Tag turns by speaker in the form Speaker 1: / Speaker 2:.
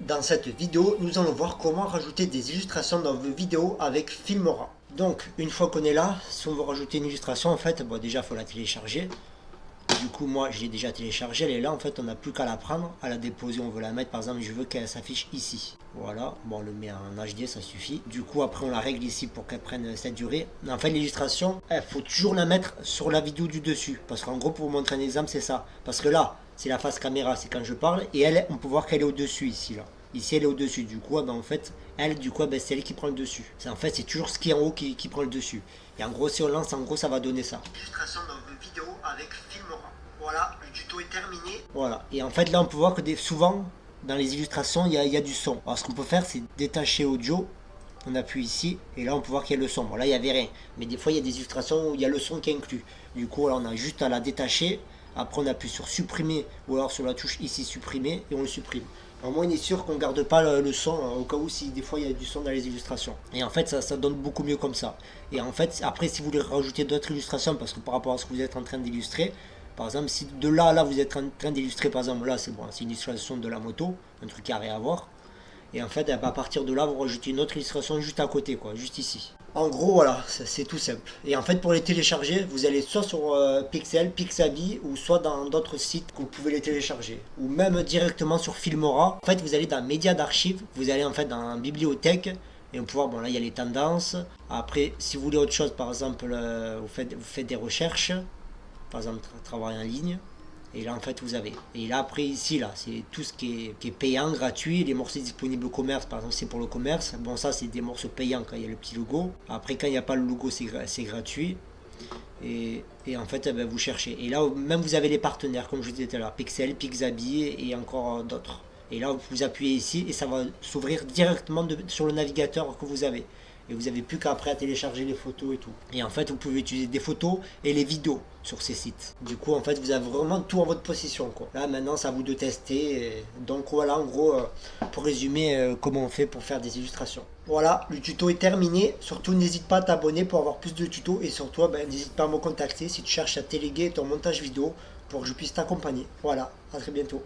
Speaker 1: Dans cette vidéo, nous allons voir comment rajouter des illustrations dans vos vidéos avec Filmora. Donc, une fois qu'on est là, si on veut rajouter une illustration, en fait, bon, déjà, il faut la télécharger. Du coup, moi, je l'ai déjà téléchargée, elle est là. En fait, on n'a plus qu'à la prendre, à la déposer. On veut la mettre, par exemple, je veux qu'elle s'affiche ici. Voilà, bon, on le met en HD, ça suffit. Du coup, après, on la règle ici pour qu'elle prenne cette durée. En fait, l'illustration, il faut toujours la mettre sur la vidéo du dessus. Parce qu'en gros, pour vous montrer un exemple, c'est ça. Parce que là, c'est la face caméra, c'est quand je parle. Et elle, on peut voir qu'elle est au-dessus ici, là. Ici, elle est au-dessus. Du coup, ben, en fait, elle, du coup, ben, c'est elle qui prend le dessus. En fait, c'est toujours ce qui est en haut qui prend le dessus. Et en gros, si on lance, en gros, ça va donner ça. Illustration dans vos vidéos avec Filmora. Voilà, le tuto est terminé. Voilà, et en fait, là, on peut voir que souvent, dans les illustrations, il y a du son. Alors, ce qu'on peut faire, c'est détacher audio. On appuie ici, et là, on peut voir qu'il y a le son. Bon, là, il n'y avait rien. Mais des fois, il y a des illustrations où il y a le son qui est inclus. Du coup, là, on a juste à la détacher. Après, on appuie sur supprimer, ou alors sur la touche ici, supprimer, et on le supprime. Au moins, on est sûr qu'on ne garde pas le son, hein, au cas où si des fois il y a du son dans les illustrations. Et en fait, ça donne beaucoup mieux comme ça. Et en fait, après, si vous voulez rajouter d'autres illustrations, parce que par rapport à ce que vous êtes en train d'illustrer, par exemple, si de là à là vous êtes en train d'illustrer, par exemple, là c'est bon, c'est une illustration de la moto, un truc qui a rien à voir. Et en fait, à partir de là, vous rajoutez une autre illustration juste à côté, quoi, juste ici. En gros, voilà, c'est tout simple. Et en fait, pour les télécharger, vous allez soit sur Pixel, Pixabay, ou soit dans d'autres sites que vous pouvez les télécharger. Ou même directement sur Filmora. En fait, vous allez dans Médias d'archives, vous allez en fait dans Bibliothèque, et on peut voir, bon là, il y a les tendances. Après, si vous voulez autre chose, par exemple, vous faites des recherches, par exemple, travail en ligne. Et là, en fait, vous avez. Et là, après, ici, là, c'est tout ce qui est payant, gratuit. Les morceaux disponibles au commerce, par exemple, c'est pour le commerce. Bon, ça, c'est des morceaux payants quand il y a le petit logo. Après, quand il n'y a pas le logo, c'est gratuit. Et en fait, ben, vous cherchez. Et là, même vous avez les partenaires, comme je vous disais tout à l'heure, Pixel, Pixabay et encore d'autres. Et là, vous appuyez ici et ça va s'ouvrir directement sur le navigateur que vous avez. Et vous n'avez plus qu'après à télécharger les photos et tout. Et en fait, vous pouvez utiliser des photos et les vidéos sur ces sites. Du coup, en fait, vous avez vraiment tout en votre possession, quoi. Là, maintenant, c'est à vous de tester. Donc voilà, en gros, pour résumer, comment on fait pour faire des illustrations. Voilà, le tuto est terminé. Surtout, n'hésite pas à t'abonner pour avoir plus de tutos. Et surtout, ben, n'hésite pas à me contacter si tu cherches à déléguer ton montage vidéo pour que je puisse t'accompagner. Voilà, à très bientôt.